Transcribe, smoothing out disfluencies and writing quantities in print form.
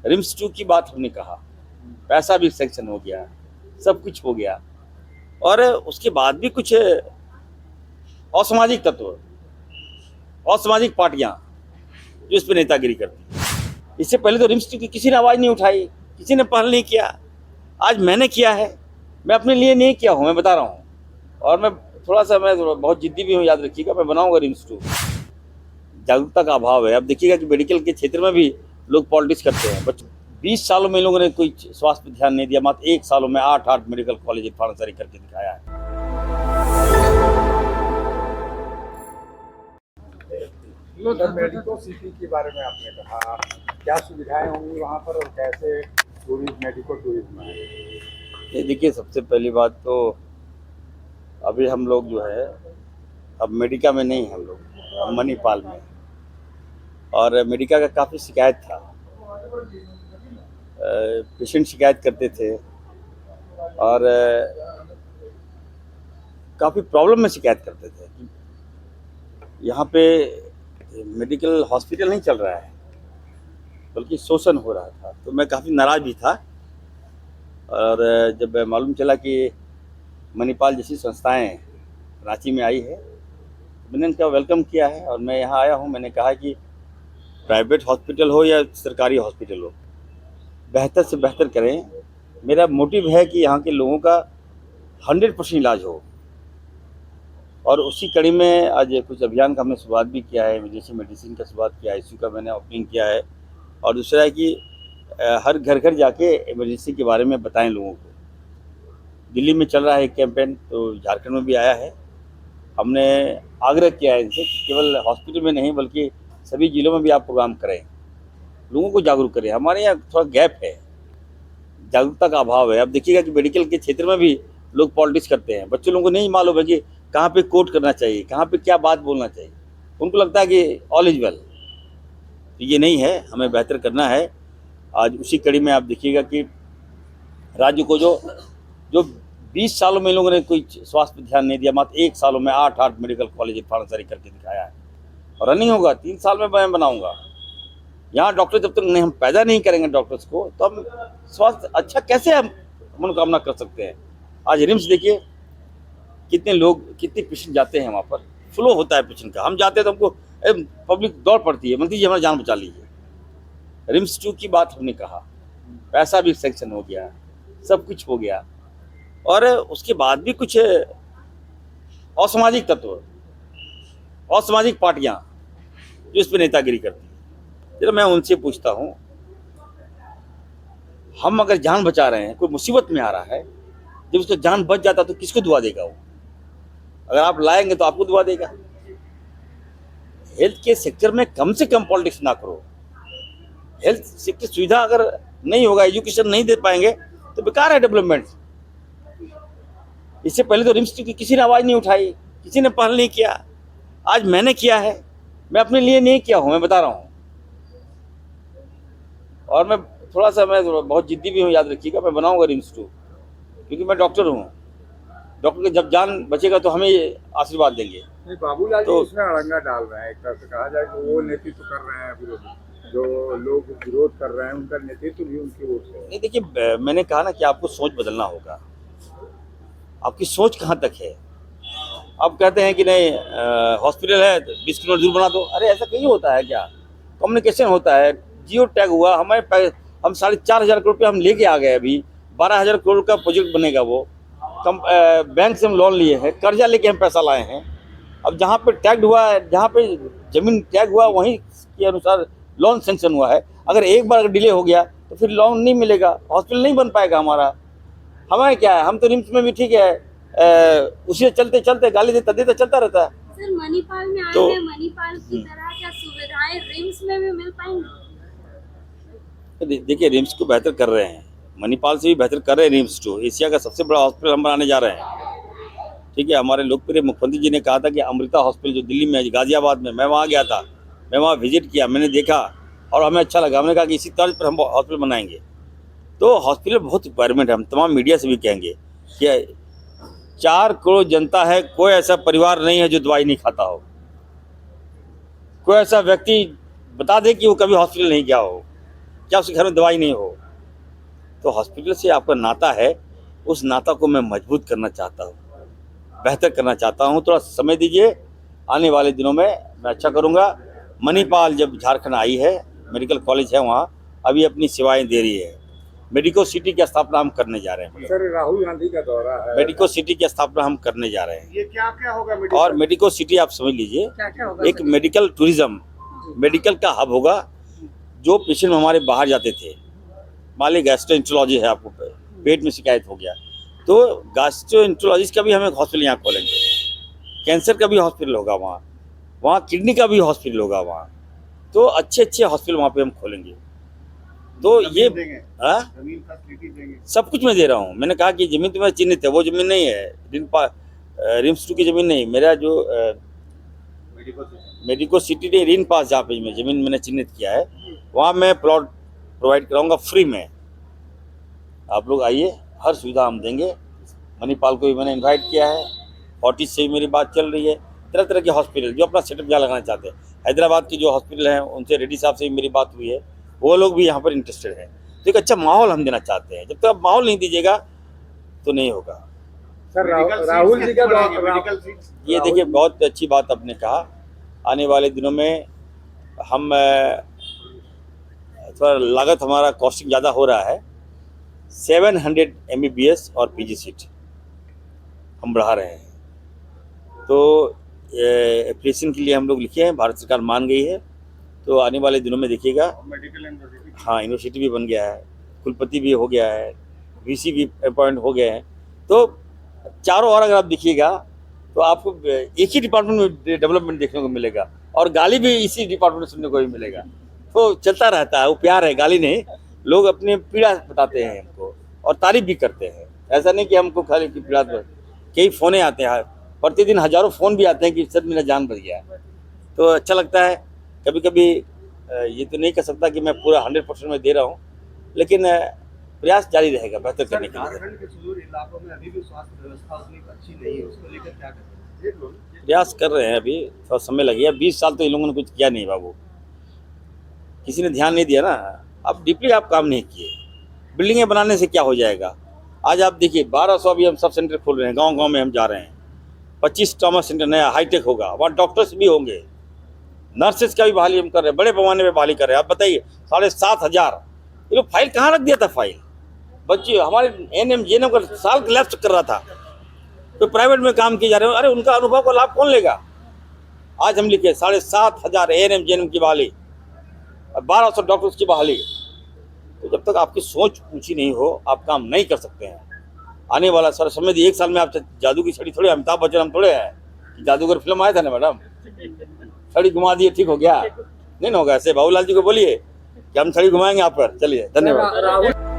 RIMS 2 की बात हमने कहा, पैसा भी सैंक्शन हो गया, सब कुछ हो गया, और उसके बाद भी कुछ असामाजिक तत्व, असामाजिक पार्टियां जो इस पर नेतागिरी करती हैं। इससे पहले तो रिम्स 2 की किसी ने आवाज़ नहीं उठाई, किसी ने पहल नहीं किया। आज मैंने किया है, मैं अपने लिए नहीं किया हूँ, मैं बता रहा हूँ। और मैं बहुत जिद्दी भी हूँ, याद रखिएगा, मैं बनाऊंगा रिम्स 2। जागरूकता का अभाव है। अब देखिएगा कि मेडिकल के क्षेत्र में भी लोग पॉलिटिक्स करते हैं। बट 20 सालों में लोगों ने कोई स्वास्थ्य पर ध्यान नहीं दिया। मात्र 1 सालों में 8 मेडिकल कॉलेज इरफान करके दिखाया है। मेडिको सिटी के बारे में आपने कहा, क्या सुविधाएं होंगी वहाँ पर और कैसे मेडिको टूरिज्म है? ये देखिए, सबसे पहली बात तो अभी हम लोग जो है, अब मेडिका में नहीं, हम लोग मणिपाल में, और मेडिका का काफ़ी शिकायत था। पेशेंट शिकायत करते थे और काफ़ी प्रॉब्लम में शिकायत करते थे कि यहाँ पे मेडिकल हॉस्पिटल नहीं चल रहा है, बल्कि शोषण हो रहा था। तो मैं काफ़ी नाराज़ भी था। और जब मालूम चला कि मणिपाल जैसी संस्थाएं रांची में आई है, मैंने इनका वेलकम किया है। और मैं यहाँ आया हूँ, मैंने कहा कि प्राइवेट हॉस्पिटल हो या सरकारी हॉस्पिटल हो, बेहतर से बेहतर करें। मेरा मोटिव है कि यहाँ के लोगों का 100% इलाज हो। और उसी कड़ी में आज कुछ अभियान का हमने शुरुआत भी किया है। इमरजेंसी मेडिसिन का शुरुआत किया, ICU का मैंने ओपनिंग किया है। और दूसरा है कि हर घर घर जाके इमरजेंसी के बारे में बताएं लोगों को। दिल्ली में चल रहा है एक कैंपेन, तो झारखंड में भी आया है। हमने आग्रह किया है इनसे कि केवल हॉस्पिटल में नहीं, बल्कि सभी जिलों में भी आप प्रोग्राम करें, लोगों को जागरूक करें। हमारे यहाँ थोड़ा गैप है, जागरूकता का अभाव है। अब देखिएगा कि मेडिकल के क्षेत्र में भी लोग पॉलिटिक्स करते हैं। बच्चे लोगों को नहीं मालूम है कि कहाँ पे कोट करना चाहिए, कहाँ पे क्या बात बोलना चाहिए। उनको लगता है कि ऑल इज वेल। तो ये नहीं है, हमें बेहतर करना है। आज उसी कड़ी में आप देखिएगा कि राज्य को जो जो 20 सालों में लोगों ने कोई स्वास्थ्य पर ध्यान नहीं दिया, मात्र 1 सालों में 8 मेडिकल कॉलेज इरफान करके दिखाया है। और रनिंग होगा 3 साल में मैं बनाऊंगा। यहाँ डॉक्टर जब तक हम पैदा नहीं करेंगे डॉक्टर्स को, तो हम स्वास्थ्य अच्छा कैसे हम मनोकामना कर सकते हैं। आज रिम्स देखिए, कितने लोग, कितने पेशेंट जाते हैं वहाँ पर, फ्लो होता है पेशेंट का। हम जाते हैं तो हमको पब्लिक दौड़ पड़ती है, बोलती है हमारा जान बचा लीजिए। रिम्स 2 की बात हमने कहा, पैसा भी सैंक्शन हो गया, सब कुछ हो गया, और उसके बाद भी कुछ असामाजिक तत्व, असामाजिक पार्टियां जो इस पर नेतागिरी करती हैं। जरा मैं उनसे पूछता हूँ, हम अगर जान बचा रहे हैं, कोई मुसीबत में आ रहा है, जब उसका जान बच जाता तो किसको दुआ देगा वो? अगर आप लाएंगे तो आपको दुआ देगा। हेल्थ के सेक्टर में कम से कम पॉलिटिक्स ना करो। हेल्थ सेक्टर सुविधा अगर नहीं होगा, एजुकेशन नहीं दे पाएंगे, तो बेकार है डेवलपमेंट। इससे पहले तो रिम्स की किसी ने आवाज़ नहीं उठाई, किसी ने पहल नहीं किया। आज मैंने किया है, मैं अपने लिए नहीं किया हूँ, मैं बता रहा हूँ। और मैं बहुत जिद्दी भी हूँ, याद रखिएगा, मैं बनाऊंगा रिम्स 2, क्योंकि मैं डॉक्टर हूँ। डॉक्टर के जब जान बचेगा तो हमें आशीर्वाद देंगे। नहीं, बाबूलाल तो जी इसमें अड़ंगा डाल रहे हैं। एक तरह से कहा जाए कि वो नेतृत्व कर रहे हैं, विरोधी जो लोग विरोध कर रहे हैं उनका नेतृत्व भी उनकी ओर से। नहीं, देखिए, मैंने कहा ना कि आपको सोच बदलना होगा। आपकी सोच कहाँ तक है? आप कहते हैं कि नहीं, हॉस्पिटल है 20 किलोमीटर दूर बना दो। अरे ऐसा कहीं होता है क्या? कम्युनिकेशन होता है। जियो टैग हुआ, हम 4,500 करोड़ रुपये हम लेके आ गए। अभी 12,000 करोड़ का प्रोजेक्ट बनेगा। वो बैंक से हम लोन लिए हैं, कर्जा लेके हम पैसा लाए हैं। अब जहाँ पे टैग हुआ है, जहाँ पे जमीन टैग हुआ, वहीं के अनुसार लोन सेंक्शन हुआ है। अगर एक बार डिले हो गया तो फिर लोन नहीं मिलेगा, हॉस्पिटल नहीं बन पाएगा हमारा। हमारे क्या है, हम तो रिम्स में भी ठीक है, उसी चलते चलते गाली देता देता चलता रहता है। सर, मणिपाल में आए हैं, मणिपाल की तरह क्या सुविधाएं रिम्स में भी मिल पाएंगी? देखिए, रिम्स को बेहतर कर रहे हैं, मणिपाल से भी बेहतर कर रहे हैं रिम्स 2। एशिया का सबसे बड़ा हॉस्पिटल हम बनाने जा रहे हैं। ठीक है, हमारे लोकप्रिय मुख्यमंत्री जी ने कहा था कि अमृता हॉस्पिटल जो दिल्ली में, गाजियाबाद में, मैं वहाँ गया था, मैं वहाँ विजिट किया, मैंने देखा और हमें अच्छा लगा। हमने कहा कि इसी तर्ज पर हम हॉस्पिटल बनाएंगे। तो हॉस्पिटल बहुत रिक्वायरमेंट है। हम तमाम मीडिया से भी कहेंगे कि 4 करोड़ जनता है, कोई ऐसा परिवार नहीं है जो दवाई नहीं खाता हो। कोई ऐसा व्यक्ति बता दे कि वो कभी हॉस्पिटल नहीं गया हो। क्या उसके घर में दवाई नहीं हो? तो हॉस्पिटल से आपका नाता है, उस नाता को मैं मजबूत करना चाहता हूँ, बेहतर करना चाहता हूँ। थोड़ा समय दीजिए, आने वाले दिनों में मैं अच्छा करूँगा। मणिपाल जब झारखंड आई है, मेडिकल कॉलेज है वहाँ, अभी अपनी सेवाएं दे रही है। मेडिको सिटी की स्थापना हम करने जा रहे हैं। सर राहुल गांधी का दौरा है, मेडिको सिटी की स्थापना हम करने जा रहे हैं। ये क्या क्या होगा और मेडिको सिटी आप समझ लीजिए, एक मेडिकल टूरिज्म, मेडिकल का हब होगा। जो पेशेंट हमारे बाहर जाते थे, मान ली गैस्ट्रोएंटरोलॉजी है, आपको पेट में शिकायत हो गया, तो गैस्ट्रोएंटरोलॉजिस्ट का भी हम एक हॉस्पिटल यहाँ खोलेंगे। कैंसर का भी हॉस्पिटल होगा वहाँ किडनी का भी हॉस्पिटल होगा वहाँ। तो अच्छे अच्छे हॉस्पिटल वहाँ पे हम खोलेंगे। तो ये जमीन फैसिलिटी देंगे, सब कुछ मैं दे रहा हूँ। मैंने कहा कि जमीन तो मेरा चिन्हित है, वो जमीन नहीं है रिम्स 2 की जमीन नहीं, मेरा जो मेडिको सिटी नहीं, रिन पास जहाँ पे मैं जमीन मैंने चिन्हित किया है, वहाँ मैं प्लॉट प्रोवाइड कराऊंगा फ्री में। आप लोग आइए, हर सुविधा हम देंगे। मणिपाल को भी मैंने इनवाइट किया है, फोर्टिस से भी मेरी बात चल रही है। तरह तरह के हॉस्पिटल जो अपना सेटअप यहाँ लगाना चाहते हैं, हैदराबाद की जो हॉस्पिटल हैं उनसे रेड्डी साहब से भी मेरी बात हुई है, वो लोग भी यहाँ पर इंटरेस्टेड हैं। तो एक अच्छा माहौल हम देना चाहते हैं। जब तक आप माहौल नहीं दीजिएगा तो नहीं होगा। सर राहुल जी का मेडिकल ये देखिए, बहुत अच्छी बात आपने कहा। आने वाले दिनों में हम थोड़ा लागत, हमारा कॉस्टिंग ज़्यादा हो रहा है। 700 MBBS और PG सीट हम बढ़ा रहे हैं। तो एप्लीकेशन के लिए हम लोग लिखे हैं, भारत सरकार मान गई है। तो आने वाले दिनों में देखिएगा, मेडिकल यूनिवर्सिटी, हाँ यूनिवर्सिटी भी बन गया है, कुलपति भी हो गया है, VC भी अपॉइंट हो गए हैं। तो चारों ओर अगर आप देखिएगा तो आपको एक ही डिपार्टमेंट में डेवलपमेंट देखने को मिलेगा, और गाली भी इसी डिपार्टमेंट में सुनने को भी मिलेगा। तो चलता रहता है, वो प्यार है, गाली नहीं। लोग अपने पीड़ा बताते हैं हमको और तारीफ भी करते हैं। ऐसा नहीं कि हमको खाली की पीड़ा, कई फ़ोने आते हैं, प्रतिदिन हज़ारों फ़ोन भी आते हैं कि सर मेरा जान बच गया। तो अच्छा लगता है। कभी कभी ये तो नहीं कह सकता कि मैं पूरा 100% में दे रहा हूँ, लेकिन प्रयास जारी रहेगा बेहतर करने के लिए। झारखंड के सुदूर इलाकों में अभी भी स्वास्थ्य व्यवस्था उतनी अच्छी नहीं है, उसको लेकर क्या करें? प्रयास कर रहे हैं, अभी थोड़ा समय लगेगा। 20 साल तो इन लोगों ने कुछ किया नहीं बाबू, किसी ने ध्यान नहीं दिया ना। अब डीपली आप काम नहीं किए, बिल्डिंगें बनाने से क्या हो जाएगा। आज आप देखिए 1200 अभी हम सब सेंटर खोल रहे हैं, गांव गांव में हम जा रहे हैं। 25 ट्रॉमा सेंटर नया हाईटेक होगा, वहाँ डॉक्टर्स भी होंगे, नर्सेज का भी बहाली हम कर रहे हैं, बड़े पैमाने में बहाली कर रहे हैं। आप बताइए 7,500 ये लोग फाइल कहाँ रख दिया था। फाइल बच्चे हमारे NM JNM का साल लैप्स कर रहा था, तो प्राइवेट में काम किए जा रहे हैं। अरे उनका अनुभव का लाभ कौन लेगा। आज हम लिखे 7,500 ANM JNM की बहाली, 1200 डॉक्टर्स की बहाली। तो जब तक आपकी सोच ऊंची नहीं हो, आप काम नहीं कर सकते हैं। आने वाला सर समय 1 साल में आप जादू की छड़ी थोड़े, अमिताभ बच्चन हम थोड़े हैं। जादूगर फिल्म आया था ना मैडम, छड़ी घुमा दिए ठीक हो गया, नहीं ना होगा ऐसे। बाबूलाल जी को बोलिए कि हम छड़ी घुमाएंगे आप पर। चलिए, धन्यवाद।